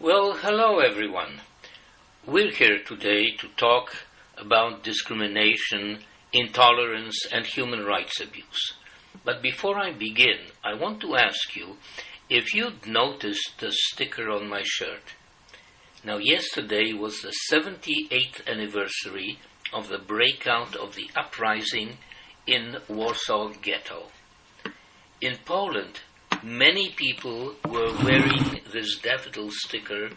Well, hello everyone. We're here today to talk about discrimination, intolerance, and human rights abuse. But before I begin, I want to ask you if you'd noticed the sticker on my shirt. Now, yesterday was the 78th anniversary of the breakout of the uprising in Warsaw Ghetto. In Poland, many people were wearing this daffodil sticker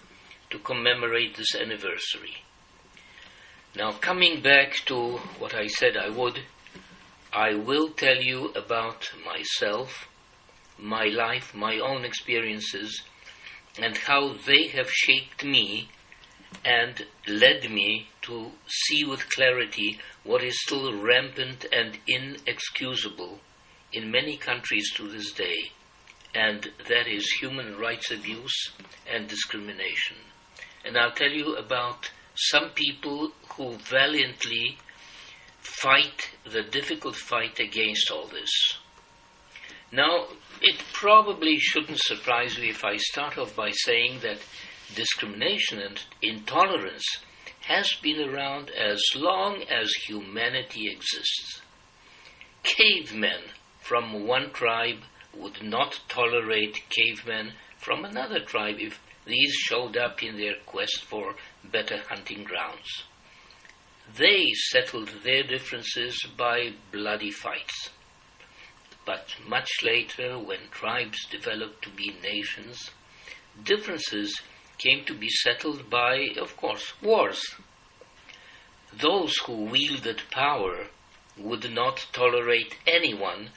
to commemorate this anniversary. Now, coming back to what I said I would, I will tell you about myself, my life, my own experiences, and how they have shaped me and led me to see with clarity what is still rampant and inexcusable in many countries to this day, and that is human rights abuse and discrimination. And I'll tell you about some people who valiantly fight the difficult fight against all this. Now, it probably shouldn't surprise you if I start off by saying that discrimination and intolerance has been around as long as humanity exists. Cavemen from one tribe would not tolerate cavemen from another tribe if these showed up in their quest for better hunting grounds. They settled their differences by bloody fights. But much later, when tribes developed to be nations, differences came to be settled by, of course, wars. Those who wielded power would not tolerate anyone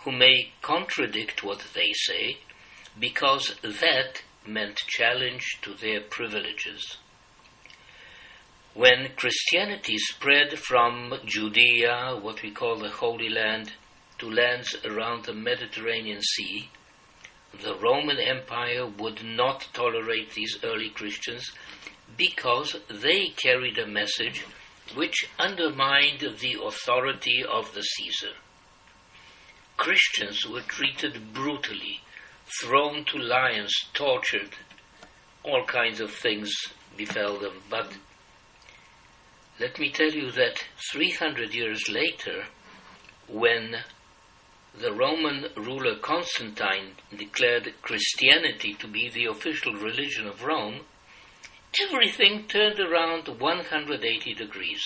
who may contradict what they say, because that meant challenge to their privileges. When Christianity spread from Judea, what we call the Holy Land, to lands around the Mediterranean Sea, the Roman Empire would not tolerate these early Christians because they carried a message which undermined the authority of the Caesar. Christians were treated brutally, thrown to lions, tortured, all kinds of things befell them. But let me tell you that 300 years later, when the Roman ruler Constantine declared Christianity to be the official religion of Rome, everything turned around 180 degrees.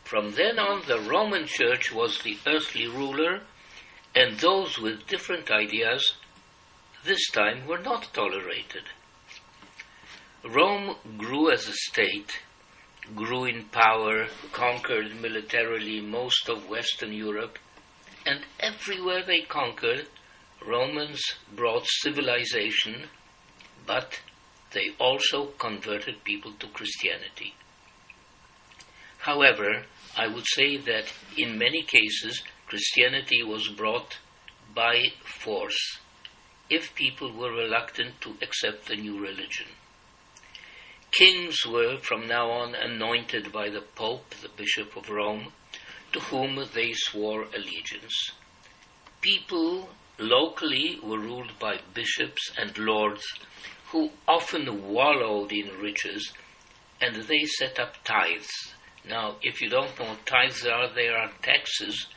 From then on, the Roman Church was the earthly ruler, and those with different ideas this time were not tolerated. Rome grew as a state, grew in power, conquered militarily most of Western Europe, and everywhere they conquered, Romans brought civilization, but they also converted people to Christianity. However, I would say that in many cases, Christianity was brought by force, if people were reluctant to accept the new religion. Kings were from now on anointed by the Pope, the Bishop of Rome, to whom they swore allegiance. People locally were ruled by bishops and lords who often wallowed in riches, and they set up tithes. Now, if you don't know what tithes are, they are taxes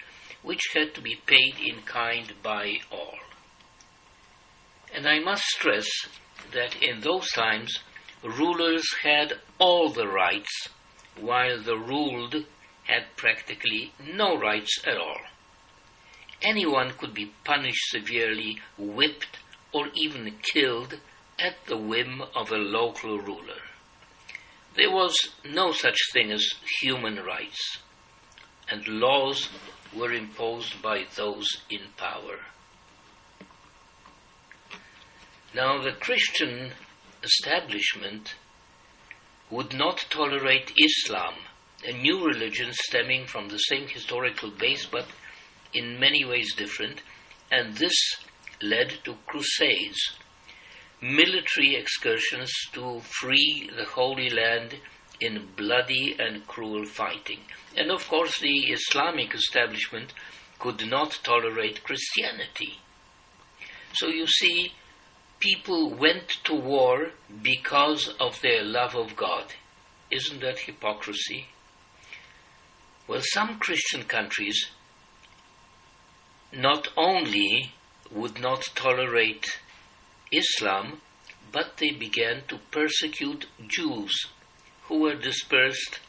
which had to be paid in kind by all. And I must stress that in those times, rulers had all the rights, while the ruled had practically no rights at all. Anyone could be punished severely, whipped, or even killed at the whim of a local ruler. There was no such thing as human rights, and laws were imposed by those in power. Now, the Christian establishment would not tolerate Islam, a new religion stemming from the same historical base but in many ways different, and this led to crusades, military excursions to free the Holy Land in bloody and cruel fighting. And of course the Islamic establishment could not tolerate Christianity. So you see, people went to war because of their love of God. Isn't that hypocrisy? Well, some Christian countries not only would not tolerate Islam, but they began to persecute Jews who were dispersed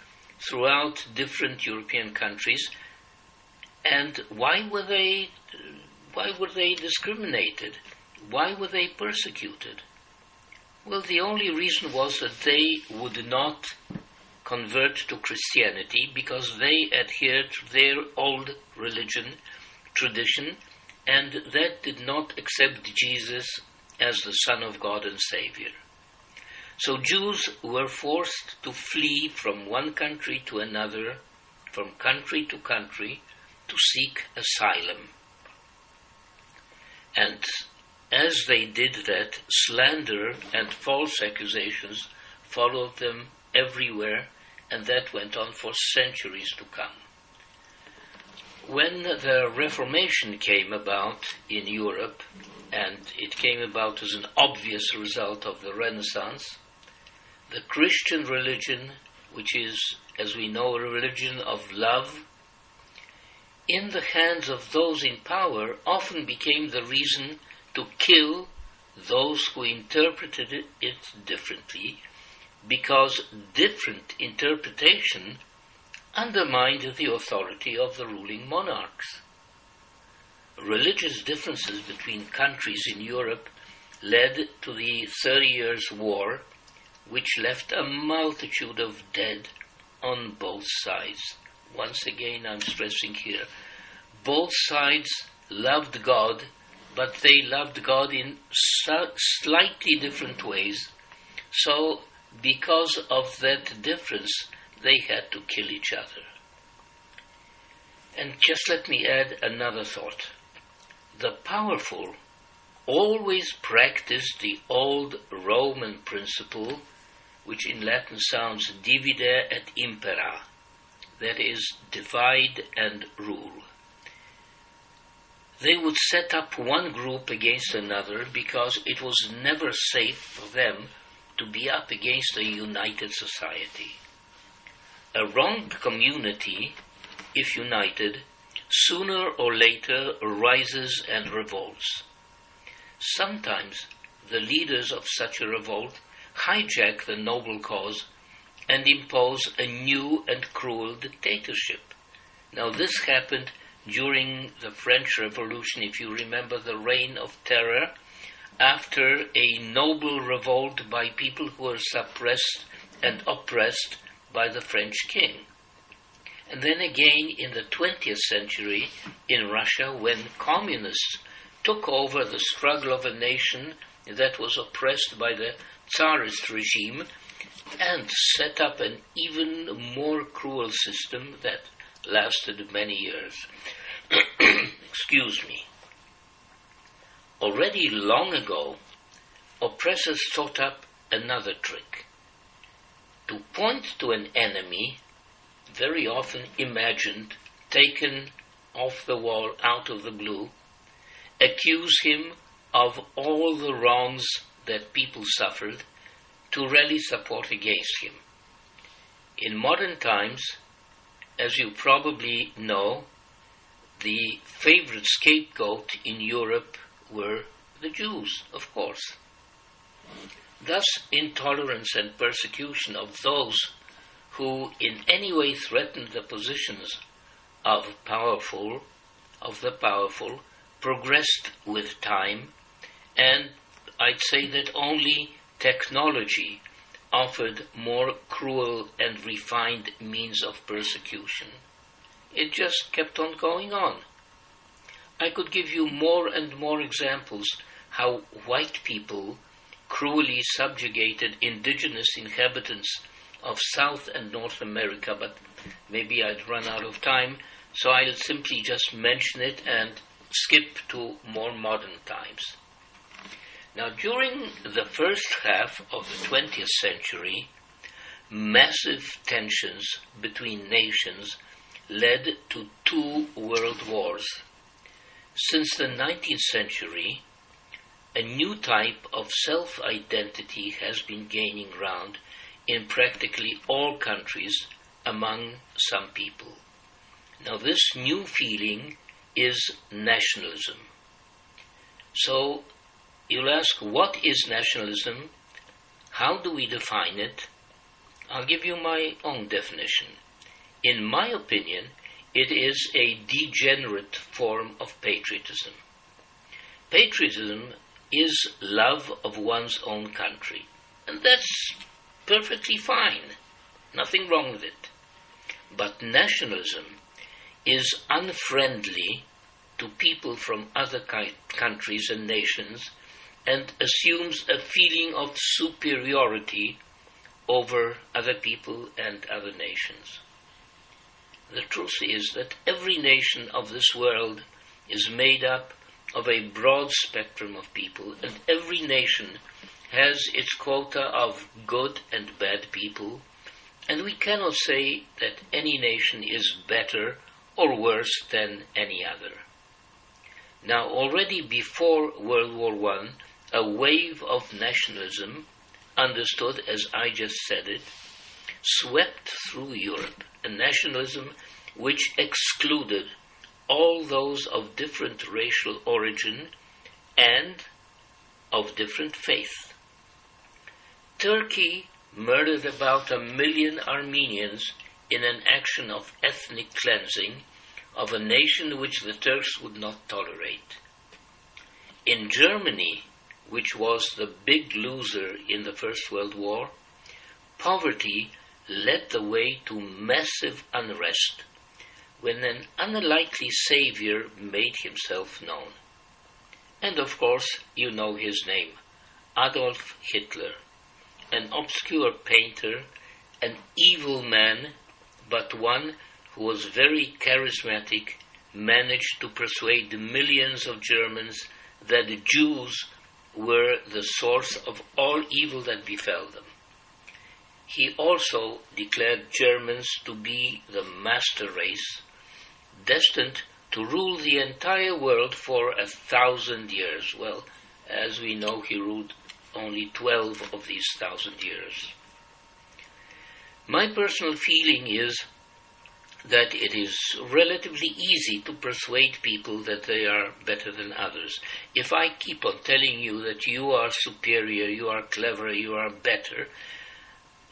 throughout different European countries. And why were they discriminated? Why were they persecuted? Well, the only reason was that they would not convert to Christianity because they adhered to their old religion, tradition, and that did not accept Jesus as the Son of God and Savior. So Jews were forced to flee from one country to another, from country to country, to seek asylum. And as they did that, slander and false accusations followed them everywhere, and that went on for centuries to come. When the Reformation came about in Europe, and it came about as an obvious result of the Renaissance, the Christian religion, which is, as we know, a religion of love, in the hands of those in power, often became the reason to kill those who interpreted it differently, because different interpretation undermined the authority of the ruling monarchs. Religious differences between countries in Europe led to the 30 Years' War, which left a multitude of dead on both sides. Once again, I'm stressing here, both sides loved God, but they loved God in slightly different ways. So, because of that difference, they had to kill each other. And just let me add another thought. The powerful always practiced the old Roman principle, which in Latin sounds divide et impera, that is, divide and rule. They would set up one group against another because it was never safe for them to be up against a united society. A wronged community, if united, sooner or later rises and revolts. Sometimes the leaders of such a revolt hijack the noble cause and impose a new and cruel dictatorship. Now this happened during the French Revolution, if you remember, the Reign of Terror, after a noble revolt by people who were suppressed and oppressed by the French king. And then again in the 20th century in Russia, when communists took over the struggle of a nation that was oppressed by the Tsarist regime and set up an even more cruel system that lasted many years. Excuse me. Already long ago, oppressors thought up another trick. To point to an enemy, very often imagined, taken off the wall out of the blue, accuse him of all the wrongs that people suffered, to rally support against him. In modern times, as you probably know, the favorite scapegoat in Europe were the Jews, of course. Thus, intolerance and persecution of those who in any way threatened the positions of the powerful, progressed with time, and I'd say that only technology offered more cruel and refined means of persecution. It just kept on going on. I could give you more and more examples how white people cruelly subjugated indigenous inhabitants of South and North America, but maybe I'd run out of time, so I'll simply just mention it and skip to more modern times. Now, during the first half of the 20th century, massive tensions between nations led to 2 world wars. Since the 19th century, a new type of self-identity has been gaining ground in practically all countries among some people. Now, this new feeling is nationalism. So, you'll ask, what is nationalism? How do we define it? I'll give you my own definition. In my opinion, it is a degenerate form of patriotism. Patriotism is love of one's own country, and that's perfectly fine. Nothing wrong with it. But nationalism is unfriendly to people from other countries and nations and assumes a feeling of superiority over other people and other nations. The truth is that every nation of this world is made up of a broad spectrum of people, and every nation has its quota of good and bad people, and we cannot say that any nation is better or worse than any other. Now, already before World War I, a wave of nationalism, understood as I just said it, swept through Europe, a nationalism which excluded all those of different racial origin and of different faith. Turkey murdered about 1 million Armenians in an action of ethnic cleansing of a nation which the Turks would not tolerate. In Germany, which was the big loser in the First World War, poverty led the way to massive unrest when an unlikely savior made himself known. And of course, you know his name, Adolf Hitler, an obscure painter, an evil man, but one who was very charismatic, managed to persuade millions of Germans that the Jews were the source of all evil that befell them. He also declared Germans to be the master race, destined to rule the entire world for 1,000 years. Well, as we know, he ruled only 12 of these 1,000 years. My personal feeling is that it is relatively easy to persuade people that they are better than others. If I keep on telling you that you are superior, you are clever, you are better,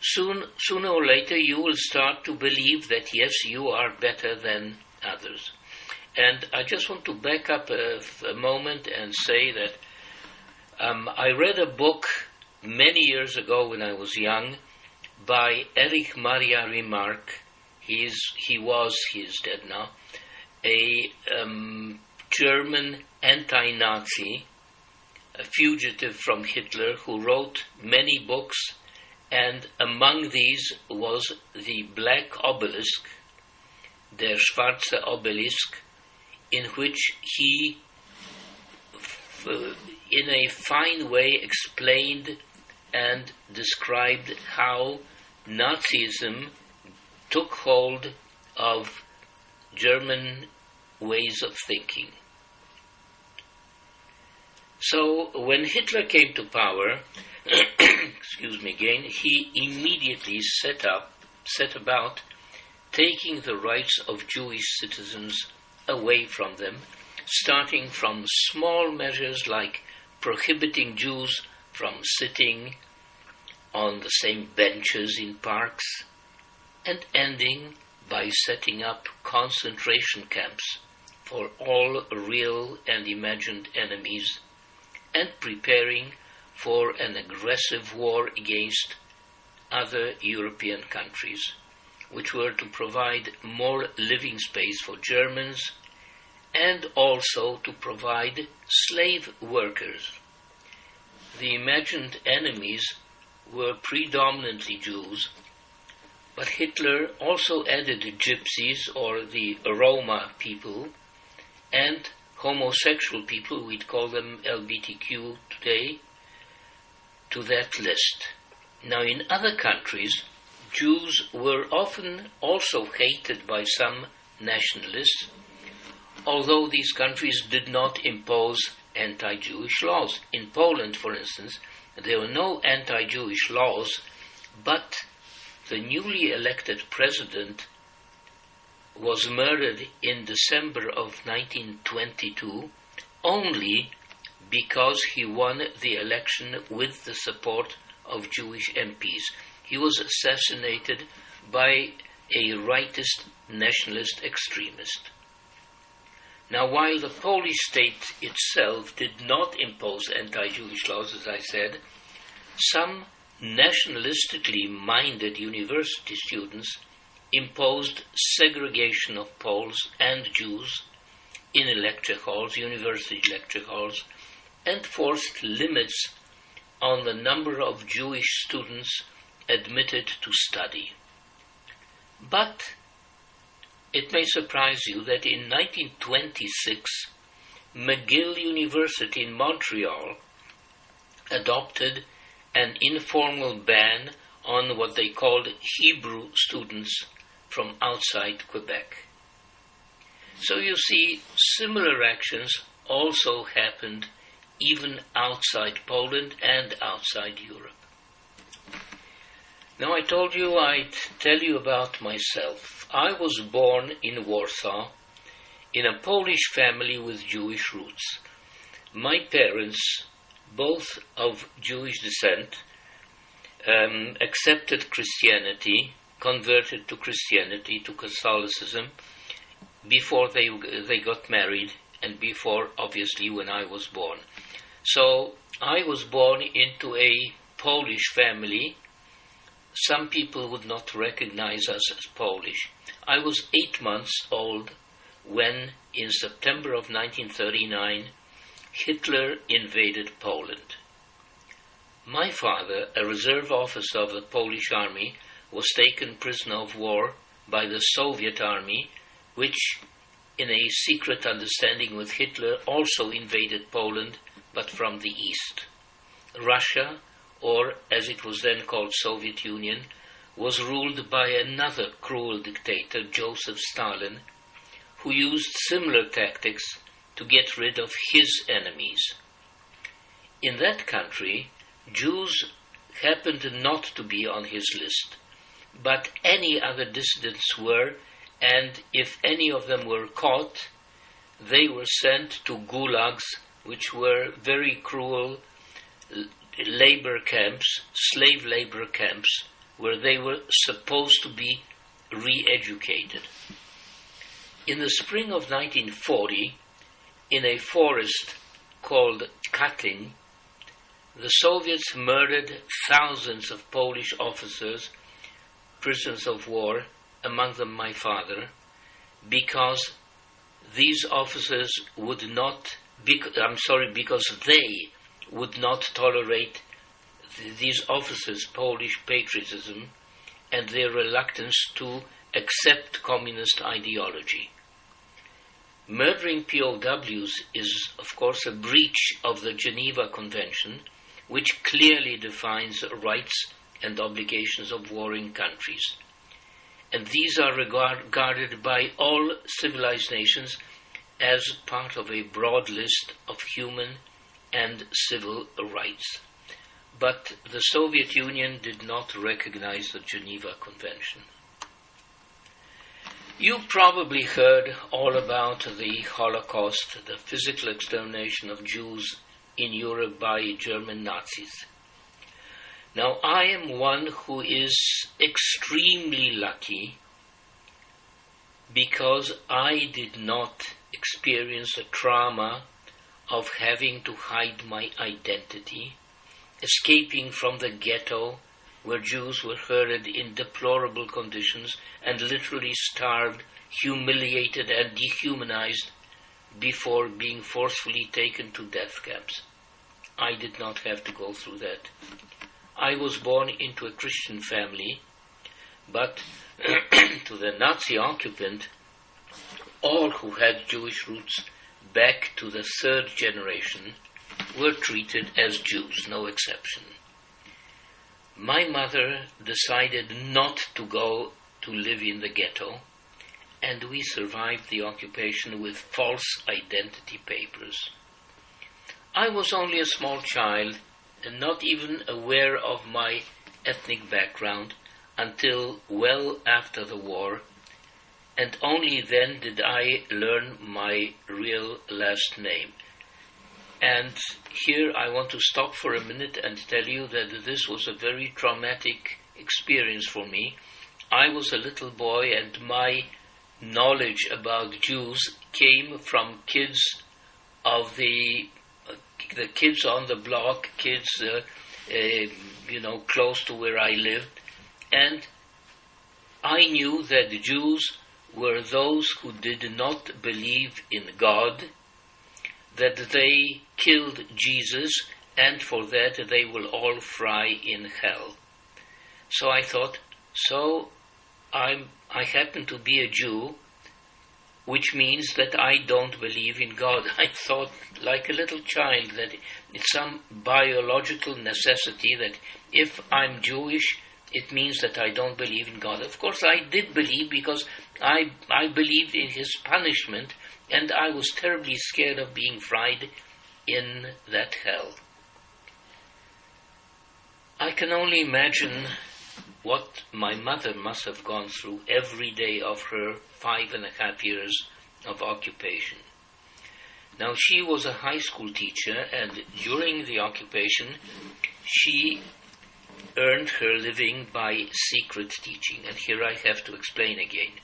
sooner or later you will start to believe that yes, you are better than others. And I just want to back up a moment and say that I read a book many years ago when I was young by Erich Maria Remarque. He is dead now, a German anti-Nazi, a fugitive from Hitler, who wrote many books, and among these was the Black Obelisk, Der Schwarze Obelisk, in which he, in a fine way, explained and described how Nazism took hold of German ways of thinking. So when Hitler came to power, he immediately set about taking the rights of Jewish citizens away from them, starting from small measures like prohibiting Jews from sitting on the same benches in parks, and ending by setting up concentration camps for all real and imagined enemies, and preparing for an aggressive war against other European countries, which were to provide more living space for Germans and also to provide slave workers. The imagined enemies were predominantly Jews, but Hitler also added gypsies, or the Roma people, and homosexual people, we'd call them LGBTQ today, to that list. Now, in other countries, Jews were often also hated by some nationalists, although these countries did not impose anti-Jewish laws. In Poland, for instance, there were no anti-Jewish laws, but the newly elected president was murdered in December of 1922 only because he won the election with the support of Jewish MPs. He was assassinated by a rightist nationalist extremist. Now, while the Polish state itself did not impose anti-Jewish laws, as I said, some nationalistically minded university students imposed segregation of Poles and Jews in lecture halls, university lecture halls, and forced limits on the number of Jewish students admitted to study. But it may surprise you that in 1926, McGill University in Montreal adopted an informal ban on what they called Hebrew students from outside Quebec. So you see, similar actions also happened even outside Poland and outside Europe. Now, I told you I'd tell you about myself. I was born in Warsaw in a Polish family with Jewish roots. My parents, both of Jewish descent, accepted Christianity, converted to Christianity, to Catholicism, before they got married and before, obviously, when I was born. So I was born into a Polish family. Some people would not recognize us as Polish. I was 8 months old when, in September of 1939, Hitler invaded Poland. My father, a reserve officer of the Polish army, was taken prisoner of war by the Soviet army, which, in a secret understanding with Hitler, also invaded Poland, but from the east. Russia, or as it was then called Soviet Union, was ruled by another cruel dictator, Joseph Stalin, who used similar tactics to get rid of his enemies. In that country, Jews happened not to be on his list, but any other dissidents were, and if any of them were caught, they were sent to gulags, which were very cruel labor camps, slave labor camps, where they were supposed to be re-educated. In the spring of 1940, in a forest called Katyn, the Soviets murdered thousands of Polish officers, prisoners of war, among them my father, because these officers would not, because they would not tolerate these officers' Polish patriotism and their reluctance to accept communist ideology. Murdering POWs is, of course, a breach of the Geneva Convention, which clearly defines rights and obligations of warring countries. And these are regarded by all civilized nations as part of a broad list of human and civil rights. But the Soviet Union did not recognize the Geneva Convention. You probably heard all about the Holocaust, the physical extermination of Jews in Europe by German Nazis. Now, I am one who is extremely lucky because I did not experience the trauma of having to hide my identity, escaping from the ghetto where Jews were herded in deplorable conditions and literally starved, humiliated and dehumanized before being forcefully taken to death camps. I did not have to go through that. I was born into a Christian family, but to the Nazi occupant, all who had Jewish roots back to the third generation were treated as Jews, no exception. My mother decided not to go to live in the ghetto, and we survived the occupation with false identity papers. I was only a small child and not even aware of my ethnic background until well after the war, and only then did I learn my real last name. And here I want to stop for a minute and tell you that this was a very traumatic experience for me. I was a little boy, and my knowledge about Jews came from kids of the kids on the block, kids close to where I lived, and I knew that the Jews were those who did not believe in God, that they killed Jesus, and for that they will all fry in hell. So I thought, I happen to be a Jew, which means that I don't believe in God. I thought, like a little child, that it's some biological necessity that if I'm Jewish, it means that I don't believe in God. Of course, I did believe, because I believed in his punishment, and I was terribly scared of being fried in that hell. I can only imagine what my mother must have gone through every day of her 5.5 years of occupation. Now, she was a high school teacher, and during the occupation, she earned her living by secret teaching. And here I have to explain again.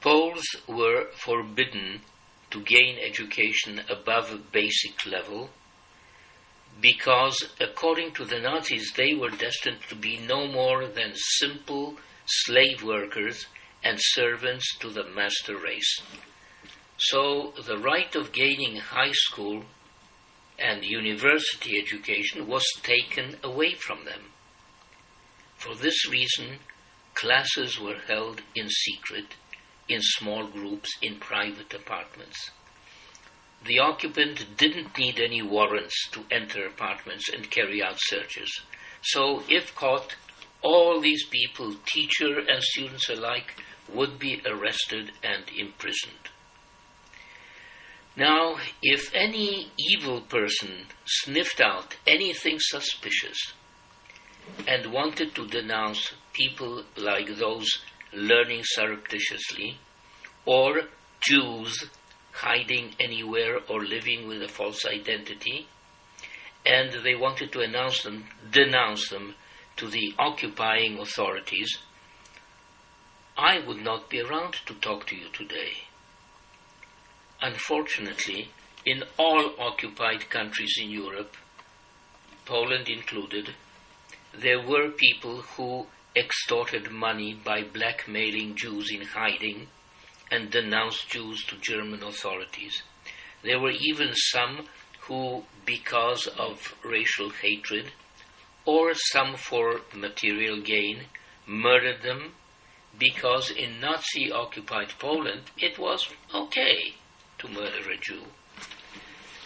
Poles were forbidden to gain education above a basic level, because, according to the Nazis, they were destined to be no more than simple slave workers and servants to the master race. So the right of gaining high school and university education was taken away from them. For this reason, classes were held in secret, in small groups, in private apartments. The occupant didn't need any warrants to enter apartments and carry out searches. So, if caught, all these people, teacher and students alike, would be arrested and imprisoned. Now, if any evil person sniffed out anything suspicious and wanted to denounce people like those learning surreptitiously, or Jews hiding anywhere or living with a false identity, and they wanted to denounce them to the occupying authorities, I would not be around to talk to you today. Unfortunately, in all occupied countries in Europe, Poland included, there were people who extorted money by blackmailing Jews in hiding and denounced Jews to German authorities. There were even some who, because of racial hatred, or some for material gain, murdered them, because in Nazi-occupied Poland it was okay to murder a Jew.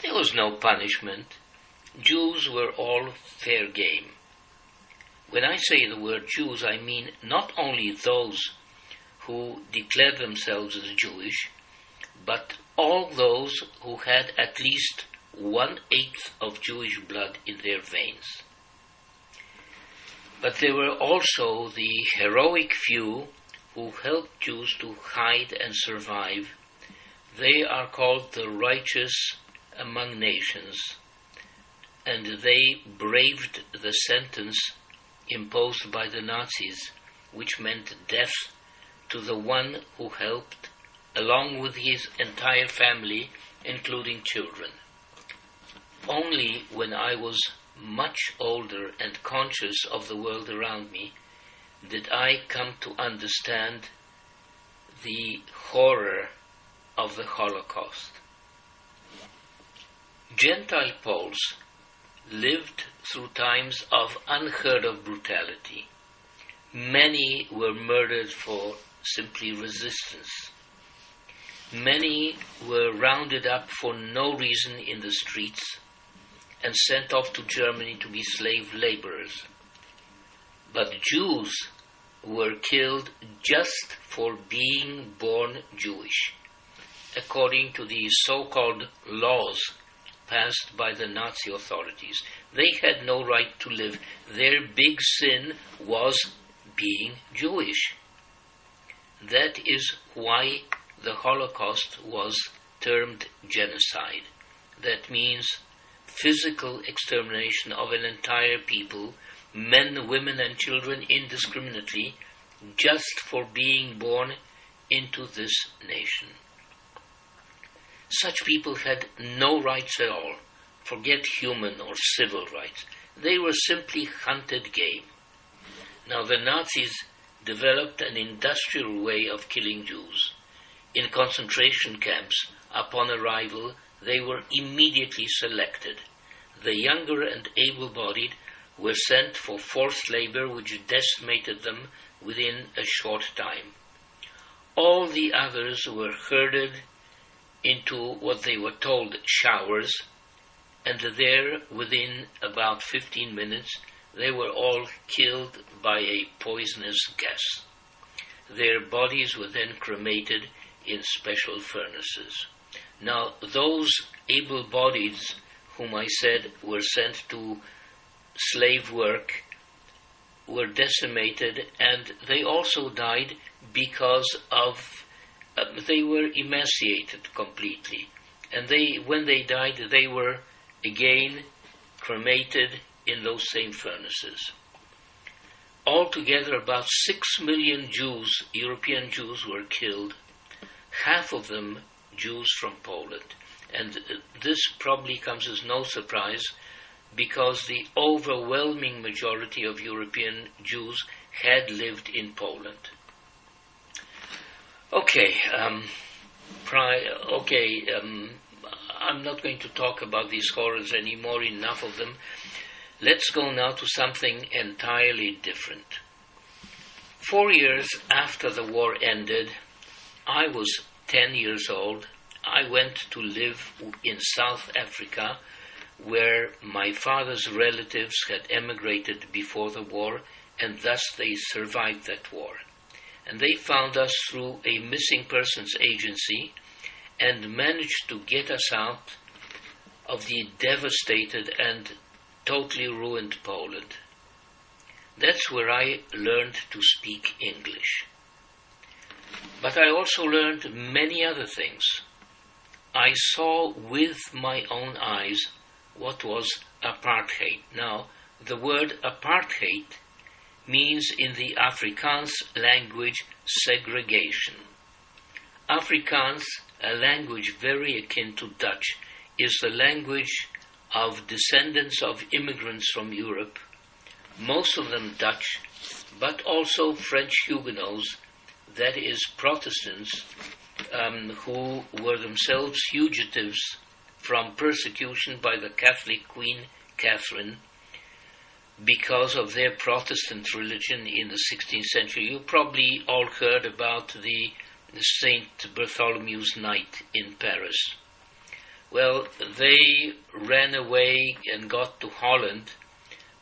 There was no punishment. Jews were all fair game. When I say the word Jews, I mean not only those who declared themselves as Jewish, but all those who had at least 1/8 of Jewish blood in their veins. But there were also the heroic few who helped Jews to hide and survive. They are called the righteous among nations, and they braved the sentence imposed by the Nazis, which meant death to the one who helped, along with his entire family, including children. Only when I was much older and conscious of the world around me did I come to understand the horror of the Holocaust. Gentile Poles lived through times of unheard of brutality. Many were murdered for simply resistance. Many were rounded up for no reason in the streets and sent off to Germany to be slave laborers. But Jews were killed just for being born Jewish, according to the so-called laws passed by the Nazi authorities. They had no right to live. Their big sin was being Jewish. That is why the Holocaust was termed genocide. That means physical extermination of an entire people, men, women, and children indiscriminately, just for being born into this nation. Such people had no rights at all. Forget human or civil rights. They were simply hunted game. Now the Nazis developed an industrial way of killing Jews. In concentration camps, upon arrival, they were immediately selected. The younger and able-bodied were sent for forced labor, which decimated them within a short time. All the others were herded into what they were told showers, and there, within about 15 minutes, they were all killed by a poisonous gas. Their bodies were then cremated in special furnaces. Now, those able-bodied whom I said were sent to slave work were decimated, and they also died because of they were emaciated completely. And when they died, they were again cremated in those same furnaces. Altogether, about 6 million Jews, European Jews, were killed, half of them Jews from Poland. And this probably comes as no surprise, because the overwhelming majority of European Jews had lived in Poland. I'm not going to talk about these horrors anymore, enough of them. Let's go now to something entirely different. 4 years after the war ended, I was 10 years old. I went to live in South Africa, where my father's relatives had emigrated before the war, and thus they survived that war. And they found us through a missing persons agency and managed to get us out of the devastated and totally ruined Poland. That's where I learned to speak English. But I also learned many other things. I saw with my own eyes what was apartheid. Now, the word apartheid means in the Afrikaans language segregation. Afrikaans, a language very akin to Dutch, is the language of descendants of immigrants from Europe, most of them Dutch, but also French Huguenots, that is Protestants, who were themselves fugitives from persecution by the Catholic Queen Catherine because of their Protestant religion in the 16th century. You probably all heard about the Saint Bartholomew's Night in Paris. Well, they ran away and got to Holland,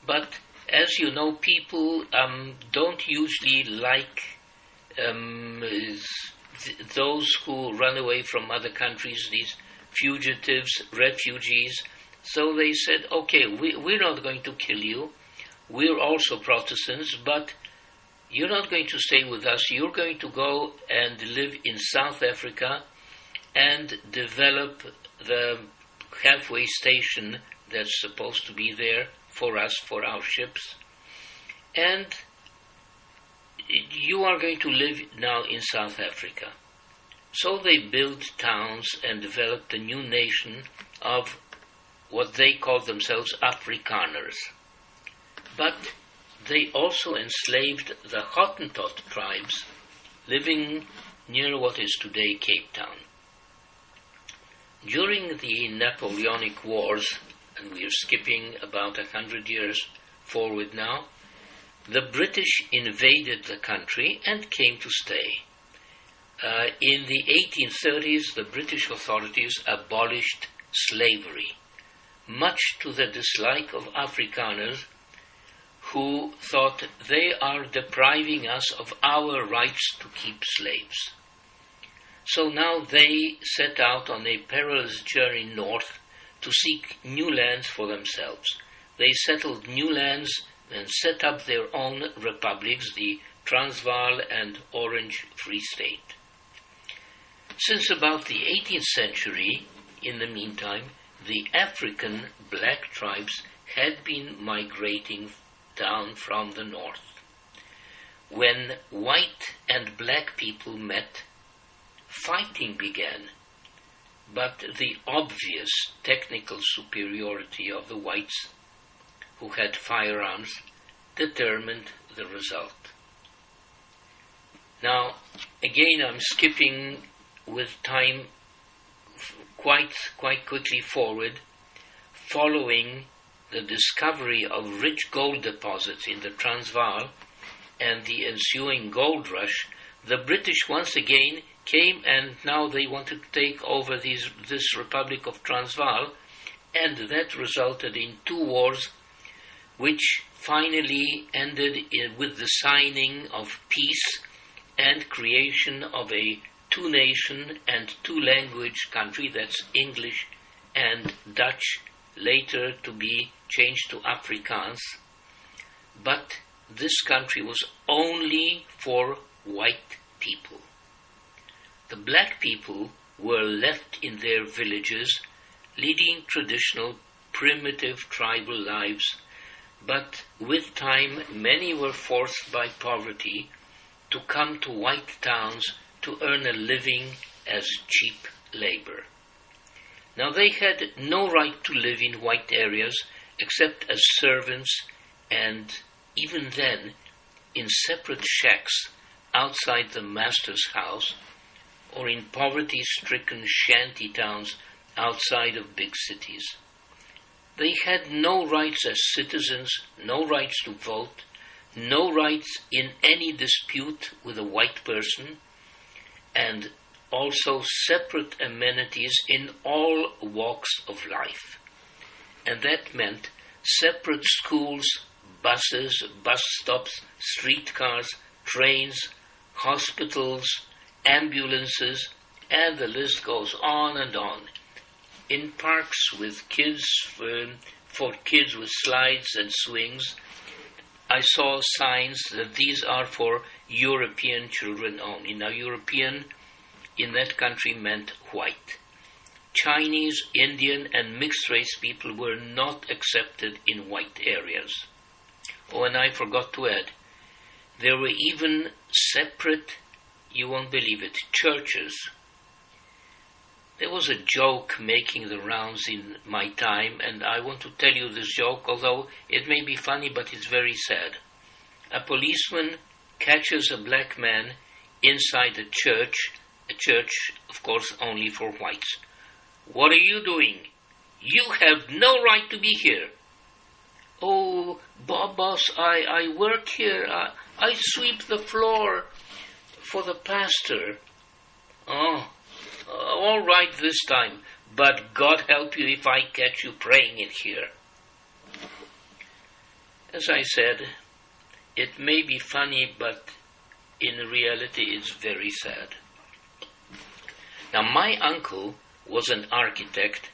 but as you know, people don't usually like those who run away from other countries, these fugitives, refugees. So they said, okay, we're not going to kill you. We're also Protestants, but you're not going to stay with us. You're going to go and live in South Africa and develop the halfway station that's supposed to be there for us, for our ships. And you are going to live now in South Africa. So they built towns and developed a new nation of what they called themselves Afrikaners. But they also enslaved the Hottentot tribes living near what is today Cape Town. During the Napoleonic Wars, and we are skipping about 100 years forward now, the British invaded the country and came to stay. In the 1830s, the British authorities abolished slavery, much to the dislike of Afrikaners who thought they are depriving us of our rights to keep slaves. So now they set out on a perilous journey north to seek new lands for themselves. They settled new lands and set up their own republics, the Transvaal and Orange Free State. Since about the 18th century, in the meantime, the African black tribes had been migrating down from the north. When white and black people met, fighting began, but the obvious technical superiority of the whites, who had firearms, determined the result. Now, again, I'm skipping with time quite quickly forward, following the discovery of rich gold deposits in the Transvaal and the ensuing gold rush. The British once again came, and now they wanted to take over this Republic of Transvaal, and that resulted in two wars which finally ended with the signing of peace and creation of a two-nation and two-language country, that's English and Dutch, later to be changed to Afrikaans. But this country was only for white people. The black people were left in their villages, leading traditional primitive tribal lives, but with time many were forced by poverty to come to white towns to earn a living as cheap labor. Now they had no right to live in white areas except as servants, and even then in separate shacks outside the master's house, or in poverty-stricken shanty towns outside of big cities. They had no rights as citizens, no rights to vote, no rights in any dispute with a white person, and also separate amenities in all walks of life. And that meant separate schools, buses, bus stops, streetcars, trains, hospitals, ambulances, and the list goes on and on. In parks with kids, for kids with slides and swings, I saw signs that these are for European children only. Now, European in that country meant white. Chinese, Indian, and mixed-race people were not accepted in white areas. Oh, and I forgot to add, there were even separate, you won't believe it, churches. There was a joke making the rounds in my time, and I want to tell you this joke, although it may be funny, but it's very sad. A policeman catches a black man inside a church, of course, only for whites. "What are you doing? You have no right to be here." "Oh, boss, I work here. I sweep the floor for the pastor." "Oh, all right this time, but God help you if I catch you praying in here." As I said, it may be funny, but in reality it's very sad. Now, my uncle was an architect,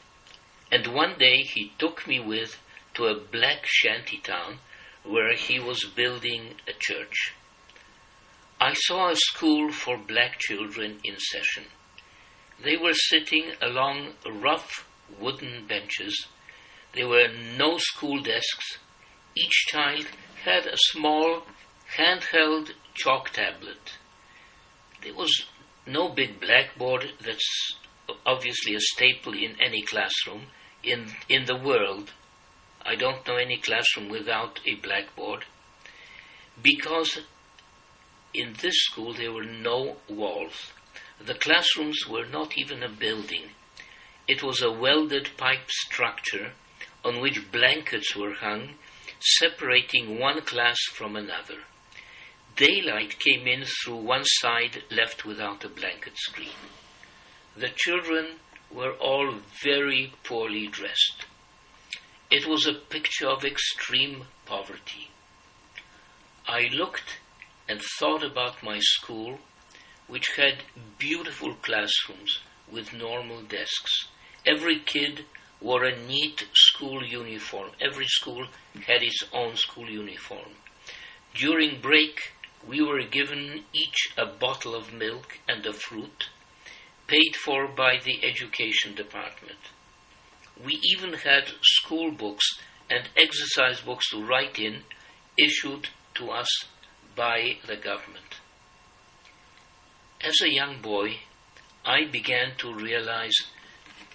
and one day he took me with to a black shanty town where he was building a church. I saw a school for black children in session. They were sitting along rough wooden benches. There were no school desks. Each child had a small handheld chalk tablet. There was no big blackboard. That's obviously a staple in any classroom in the world. I don't know any classroom without a blackboard, because in this school there were no walls. The classrooms were not even a building. It was a welded pipe structure on which blankets were hung, separating one class from another. Daylight came in through one side left without a blanket screen. The children were all very poorly dressed. It was a picture of extreme poverty. I looked and thought about my school, which had beautiful classrooms with normal desks. Every kid wore a neat school uniform. Every school had its own school uniform. During break, we were given each a bottle of milk and a fruit, paid for by the education department. We even had school books and exercise books to write in, issued to us by the government. As a young boy, I began to realize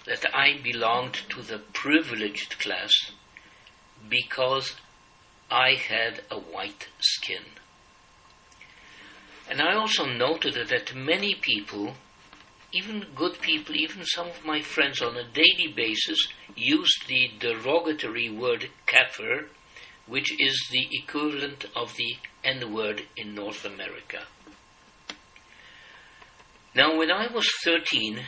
that I belonged to the privileged class because I had a white skin. And I also noted that many people, even good people, even some of my friends on a daily basis, used the derogatory word kafir, which is the equivalent of the N-word in North America. Now, when I was 13,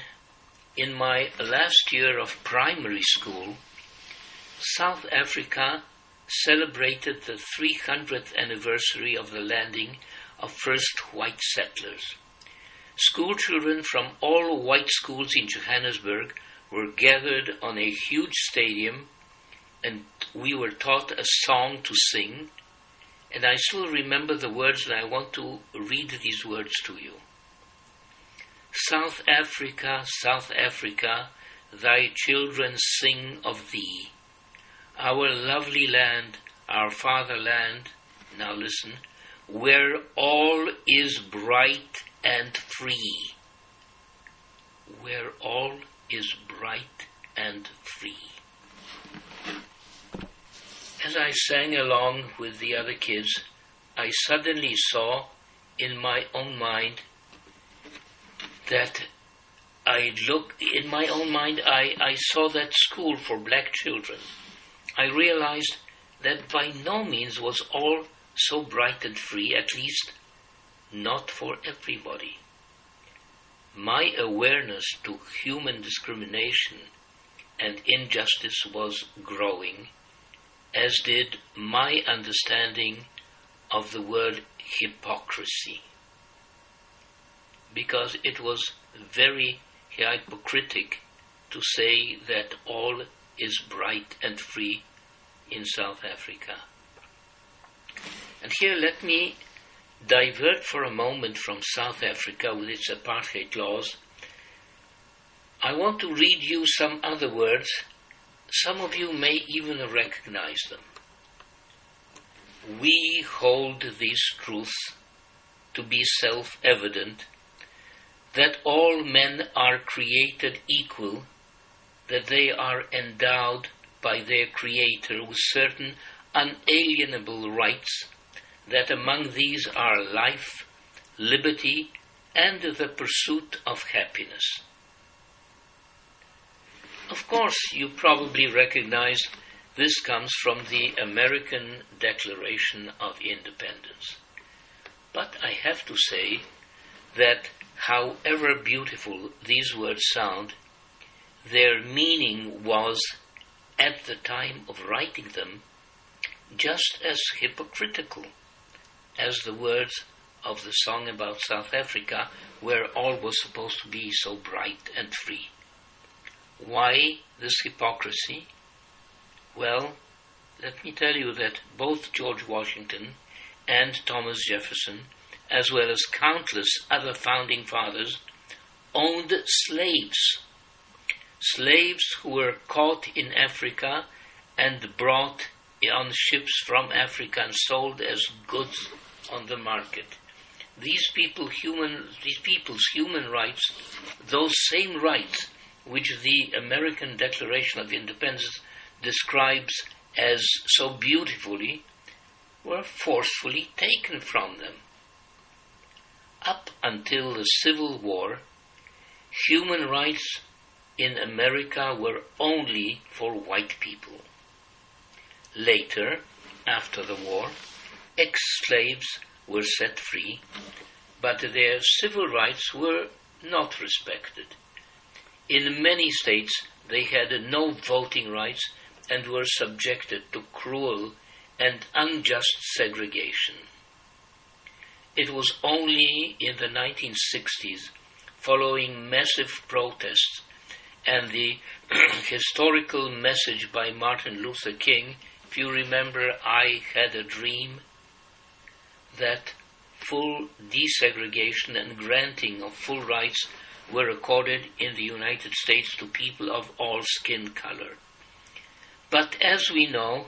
in my last year of primary school, South Africa celebrated the 300th anniversary of the landing of first white settlers. School children from all white schools in Johannesburg were gathered on a huge stadium, and we were taught a song to sing, and I still remember the words, and I want to read these words to you. South Africa, South Africa, thy children sing of thee. Our lovely land, our fatherland, now listen, where all is bright and free. Where all is bright and free. As I sang along with the other kids, I suddenly saw in my own mind that I saw that school for black children. I realized that by no means was all so bright and free, at least not for everybody. My awareness to human discrimination and injustice was growing, as did my understanding of the word hypocrisy, because it was very hypocritical to say that all is bright and free in South Africa. And here let me divert for a moment from South Africa with its apartheid laws. I want to read you some other words. Some of you may even recognize them. We hold these truths to be self-evident, that all men are created equal, that they are endowed by their Creator with certain unalienable rights, that among these are life, liberty, and the pursuit of happiness. Of course, you probably recognize this comes from the American Declaration of Independence. But I have to say that however beautiful these words sound, their meaning was, at the time of writing them, just as hypocritical as the words of the song about South Africa, where all was supposed to be so bright and free. Why this hypocrisy? Well, let me tell you that both George Washington and Thomas Jefferson, as well as countless other founding fathers, owned slaves. Slaves who were caught in Africa and brought on ships from Africa and sold as goods on the market. These people's human rights, those same rights which the American Declaration of Independence describes as so beautifully, were forcefully taken from them. Up until the Civil War, human rights in America were only for white people. Later, after the war, ex-slaves were set free, but their civil rights were not respected. In many states, they had no voting rights and were subjected to cruel and unjust segregation. It was only in the 1960s, following massive protests and the historical message by Martin Luther King, if you remember, I had a dream, that full desegregation and granting of full rights were accorded in the United States to people of all skin color. But as we know,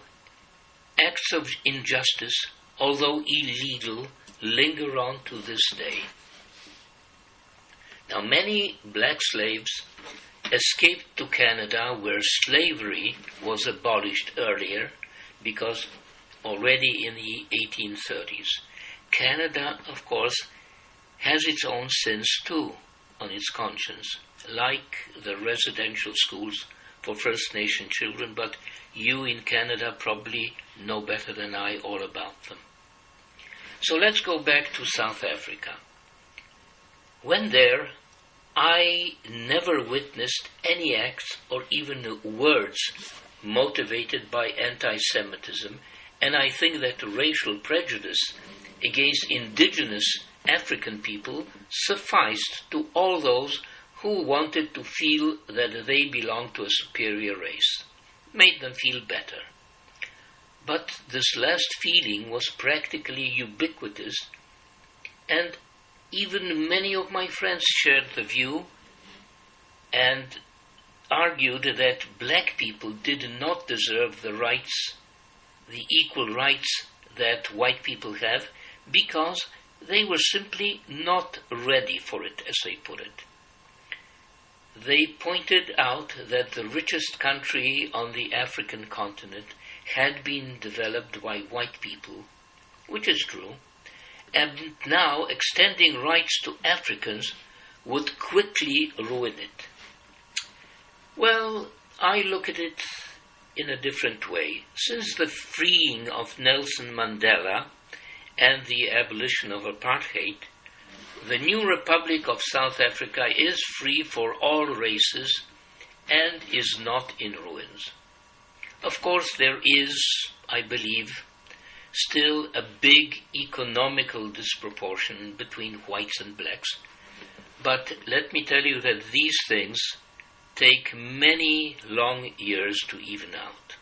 acts of injustice, although illegal, linger on to this day. Now, many black slaves escaped to Canada, where slavery was abolished earlier, because already in the 1830s. Canada, of course, has its own sins too on its conscience, like the residential schools for First Nation children, but you in Canada probably know better than I all about them. So let's go back to South Africa. When there, I never witnessed any acts or even words motivated by anti-Semitism, and I think that racial prejudice against indigenous African people sufficed to all those who wanted to feel that they belonged to a superior race, made them feel better. But this last feeling was practically ubiquitous, and even many of my friends shared the view and argued that black people did not deserve the rights, the equal rights that white people have, because they were simply not ready for it, as they put it. They pointed out that the richest country on the African continent had been developed by white people, which is true, and now extending rights to Africans would quickly ruin it. Well, I look at it in a different way. Since the freeing of Nelson Mandela and the abolition of apartheid, the new Republic of South Africa is free for all races and is not in ruins. Of course, there is, I believe, still a big economical disproportion between whites and blacks, but let me tell you that these things take many long years to even out.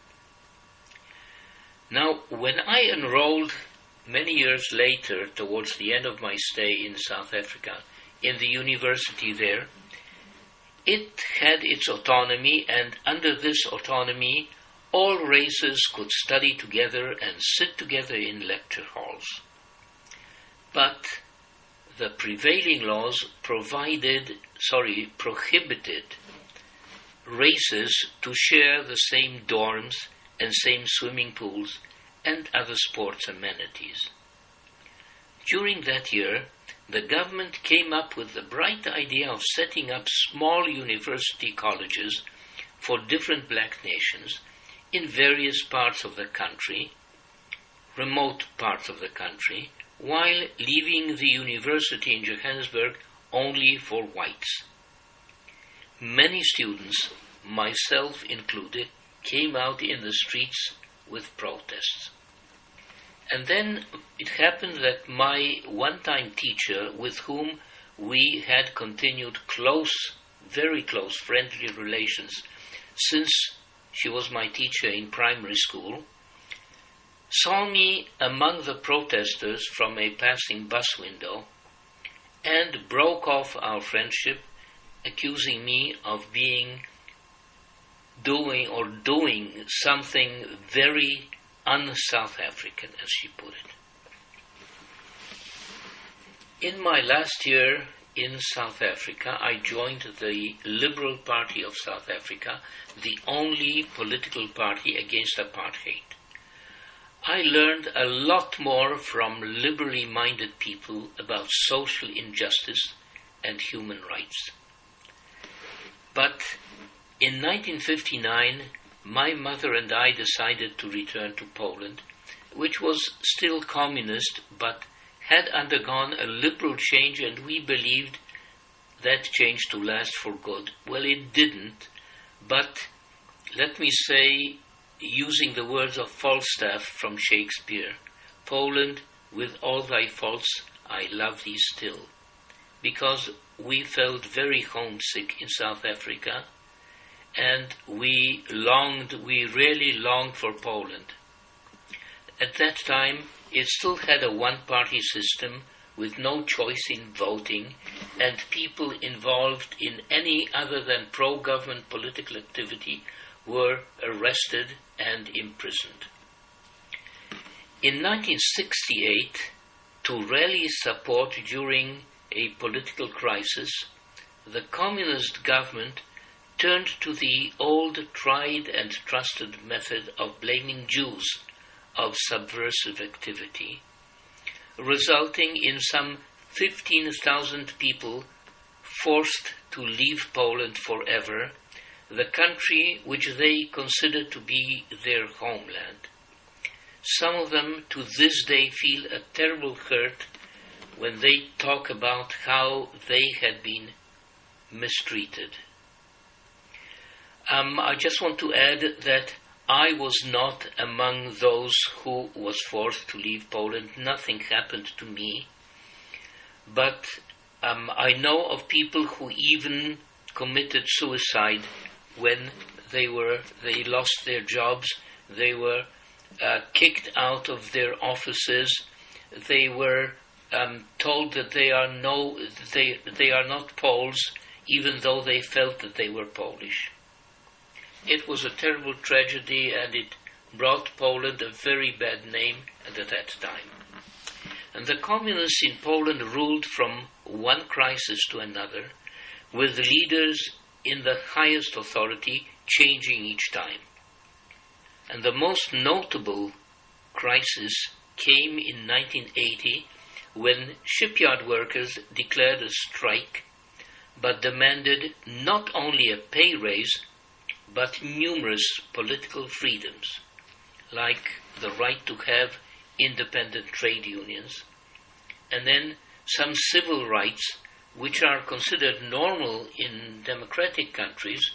Now, when I enrolled many years later, towards the end of my stay in South Africa, in the university there, it had its autonomy, and under this autonomy, all races could study together and sit together in lecture halls. But the prevailing laws prohibited races to share the same dorms and same swimming pools and other sports amenities. During that year, the government came up with the bright idea of setting up small university colleges for different black nations in various parts of the country, remote parts of the country, while leaving the university in Johannesburg only for whites. Many students, myself included, came out in the streets with protests. And then it happened that my one-time teacher, with whom we had continued very close friendly relations since she was my teacher in primary school, saw me among the protesters from a passing bus window and broke off our friendship, accusing me of doing something very un-South African, as she put it. In my last year in South Africa, I joined the Liberal Party of South Africa, the only political party against apartheid. I learned a lot more from liberally minded people about social injustice and human rights. But in 1959, my mother and I decided to return to Poland, which was still communist, but had undergone a liberal change, and we believed that change to last for good. Well, it didn't, but let me say, using the words of Falstaff from Shakespeare, Poland, with all thy faults, I love thee still. Because we felt very homesick in South Africa, and we really longed for Poland. At that time, it still had a one-party system with no choice in voting, and people involved in any other than pro-government political activity were arrested and imprisoned. In 1968, to rally support during a political crisis, the communist government turned to the old tried and trusted method of blaming Jews of subversive activity, resulting in some 15,000 people forced to leave Poland forever, the country which they considered to be their homeland. Some of them to this day feel a terrible hurt when they talk about how they had been mistreated. I just want to add that I was not among those who was forced to leave Poland. Nothing happened to me. But I know of people who even committed suicide when they lost their jobs. They were kicked out of their offices. They were told that they are not Poles, even though they felt that they were Polish. It was a terrible tragedy, and it brought Poland a very bad name at that time. And the communists in Poland ruled from one crisis to another, with leaders in the highest authority changing each time. And the most notable crisis came in 1980, when shipyard workers declared a strike, but demanded not only a pay raise, but numerous political freedoms, like the right to have independent trade unions, and then some civil rights which are considered normal in democratic countries,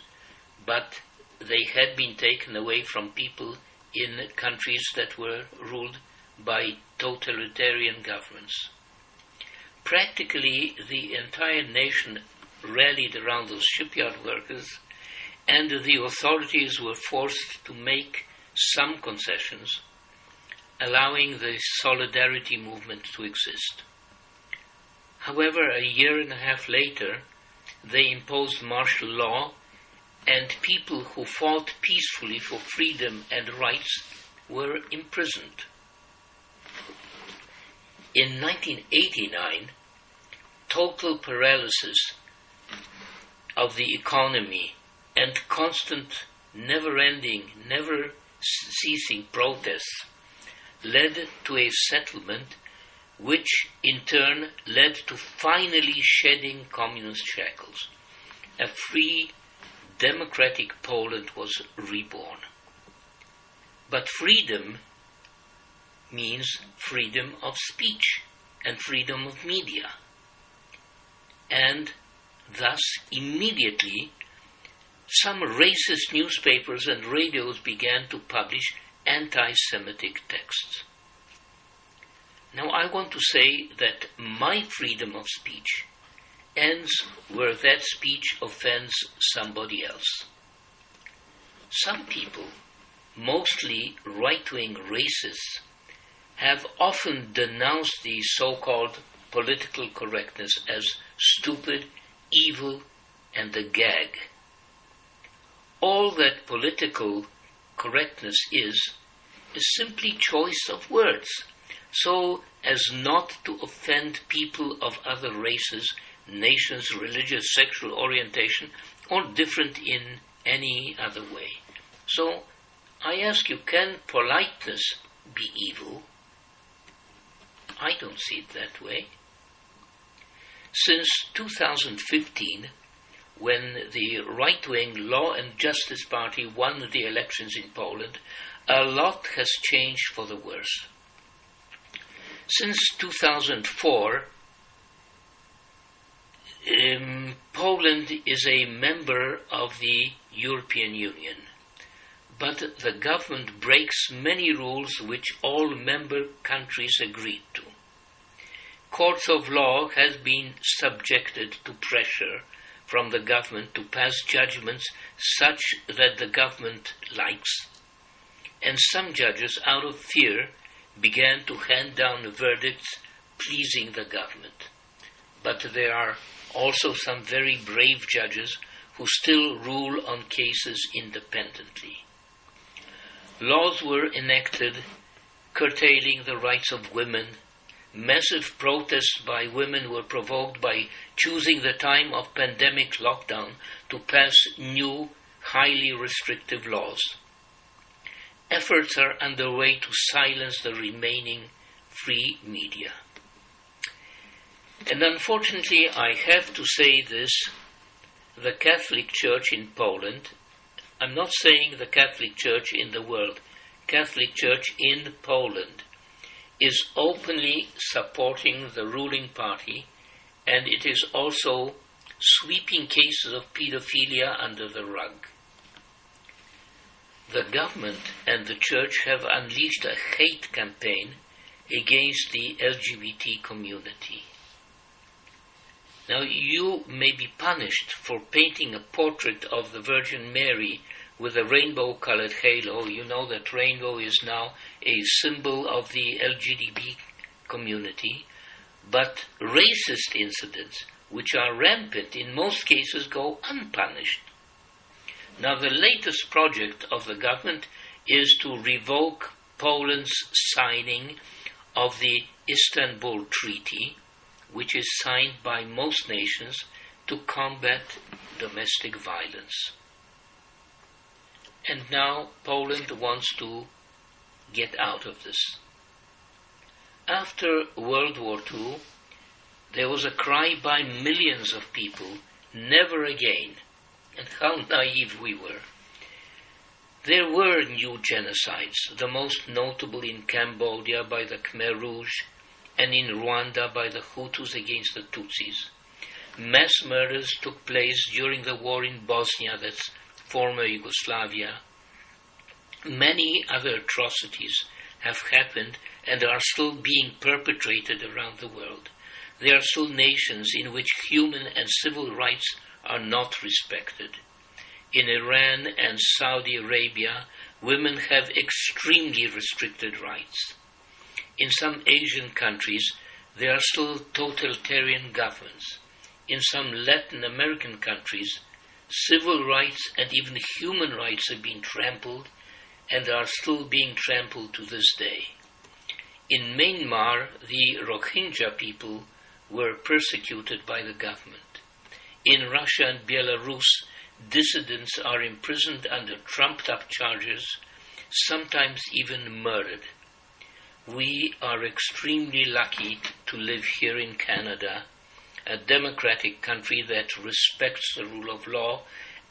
but they had been taken away from people in countries that were ruled by totalitarian governments. Practically the entire nation rallied around those shipyard workers, and the authorities were forced to make some concessions, allowing the solidarity movement to exist. However, a year and a half later, they imposed martial law, and people who fought peacefully for freedom and rights were imprisoned. In 1989, total paralysis of the economy and constant, never-ending, never-ceasing protests led to a settlement which in turn led to finally shedding communist shackles. A free, democratic Poland was reborn. But freedom means freedom of speech and freedom of media. And thus, immediately, some racist newspapers and radios began to publish anti-Semitic texts. Now, I want to say that my freedom of speech ends where that speech offends somebody else. Some people, mostly right-wing racists, have often denounced the so-called political correctness as stupid, evil, and a gag. All that political correctness is simply choice of words, so as not to offend people of other races, nations, religious, sexual orientation, or different in any other way. So, I ask you, can politeness be evil? I don't see it that way. Since 2015, when the right-wing Law and Justice Party won the elections in Poland, a lot has changed for the worse. Since 2004, Poland is a member of the European Union, but the government breaks many rules which all member countries agreed to. Courts of law have been subjected to pressure from the government to pass judgments such that the government likes, and some judges, out of fear, began to hand down verdicts pleasing the government. But there are also some very brave judges who still rule on cases independently. Laws were enacted curtailing the rights of women. Massive protests by women were provoked by choosing the time of pandemic lockdown to pass new, highly restrictive laws. Efforts are underway to silence the remaining free media. And unfortunately, I have to say this, the Catholic Church in Poland, I'm not saying the Catholic Church in the world, Catholic Church in Poland is openly supporting the ruling party, and it is also sweeping cases of pedophilia under the rug. The government and the church have unleashed a hate campaign against the LGBT community. Now, you may be punished for painting a portrait of the Virgin Mary with a rainbow-colored halo. You know that rainbow is now a symbol of the LGBT community, but racist incidents, which are rampant in most cases, go unpunished. Now, the latest project of the government is to revoke Poland's signing of the Istanbul Treaty, which is signed by most nations to combat domestic violence. And now Poland wants to get out of this. After World War II, there was a cry by millions of people, never again, and how naive we were. There were new genocides, the most notable in Cambodia by the Khmer Rouge, and in Rwanda by the Hutus against the Tutsis. Mass murders took place during the war in Bosnia, that's former Yugoslavia. Many other atrocities have happened and are still being perpetrated around the world. There are still nations in which human and civil rights are not respected. In Iran and Saudi Arabia, women have extremely restricted rights. In some Asian countries, there are still totalitarian governments. In some Latin American countries, civil rights and even human rights have been trampled and are still being trampled to this day. In Myanmar, the Rohingya people were persecuted by the government. In Russia and Belarus, dissidents are imprisoned under trumped-up charges, sometimes even murdered. We are extremely lucky to live here in Canada, a democratic country that respects the rule of law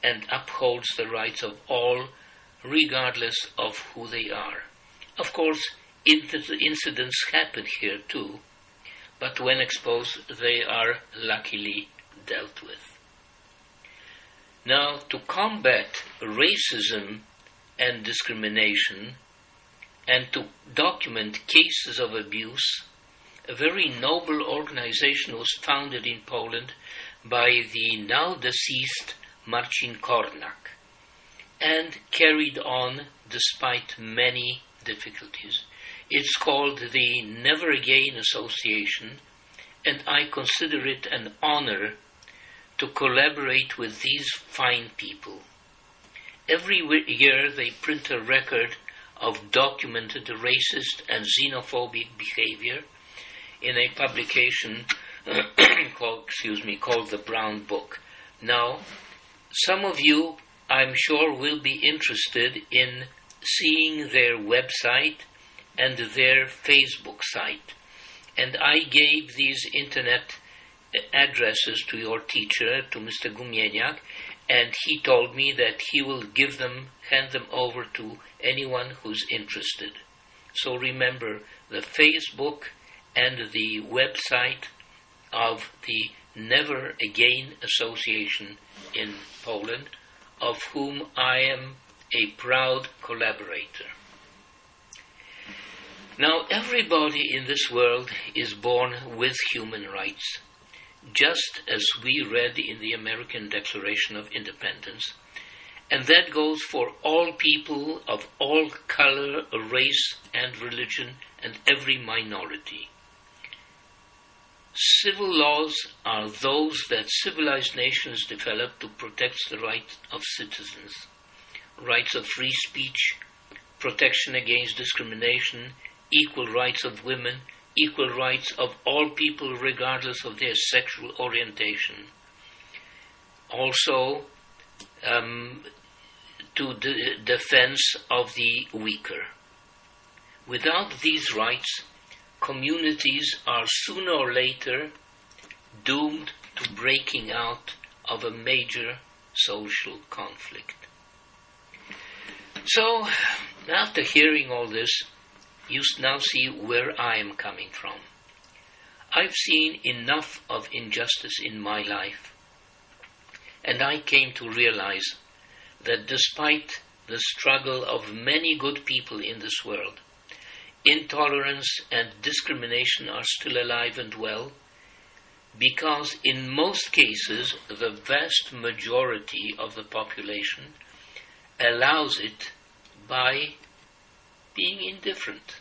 and upholds the rights of all, regardless of who they are. Of course, incidents happen here too, but when exposed, they are luckily dealt with. Now, to combat racism and discrimination, and to document cases of abuse, a very noble organization was founded in Poland by the now deceased Marcin Kornak and carried on despite many difficulties. It's called the Never Again Association, and I consider it an honor to collaborate with these fine people. Every year they print a record of documented racist and xenophobic behavior in a publication called the Brown Book. Now, some of you, I'm sure, will be interested in seeing their website and their Facebook site. And I gave these internet addresses to your teacher, to Mr. Gumieniak, and he told me that he will hand them over to anyone who's interested. So remember, the Facebook and the website of the Never Again Association in Poland, of whom I am a proud collaborator. Now, everybody in this world is born with human rights. just as we read in the American Declaration of Independence, and that goes for all people of all color, race, and religion, and every minority. Civil laws are those that civilized nations develop to protect the rights of citizens, rights of free speech, protection against discrimination, equal rights of women, equal rights of all people regardless of their sexual orientation. Also, to the defense of the weaker. Without these rights, communities are sooner or later doomed to breaking out of a major social conflict. So, after hearing all this, you now see where I am coming from. I've seen enough of injustice in my life, and I came to realize that despite the struggle of many good people in this world, intolerance and discrimination are still alive and well, because in most cases the vast majority of the population allows it by being indifferent.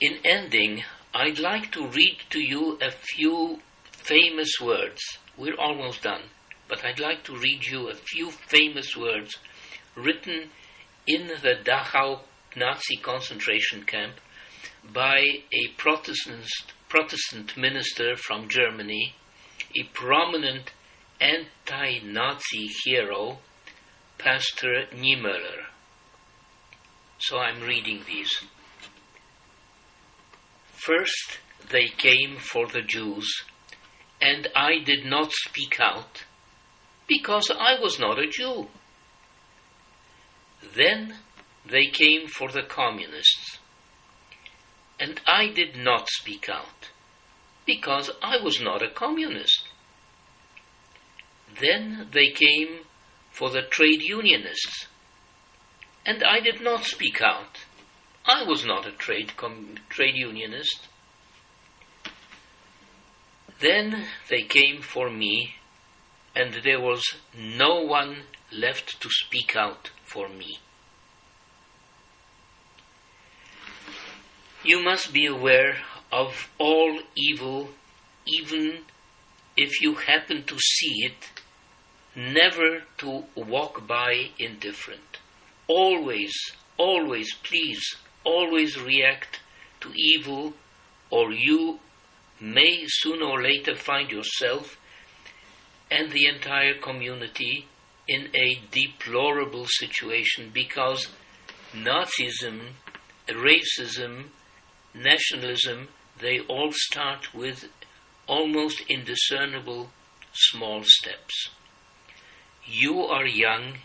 In ending, I'd like to read to you a few famous words. We're almost done, but I'd like to read you a few famous words written in the Dachau Nazi concentration camp by a Protestant minister from Germany, a prominent anti-Nazi hero, Pastor Niemöller. So I'm reading these. First they came for the Jews, and I did not speak out, because I was not a Jew. Then they came for the communists, and I did not speak out, because I was not a communist. Then they came for the trade unionists, and I did not speak out. I was not a trade unionist. Then they came for me, and there was no one left to speak out for me. You must be aware of all evil, even if you happen to see it, never to walk by indifferent. Always, please, always react to evil, or you may sooner or later find yourself and the entire community in a deplorable situation, because Nazism, racism, nationalism, they all start with almost indiscernible small steps. You are young,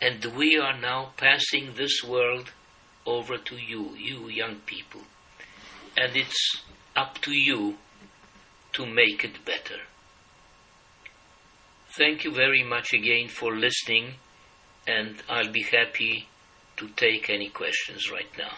and we are now passing this world over to you young people. And it's up to you to make it better. Thank you very much again for listening, and I'll be happy to take any questions right now.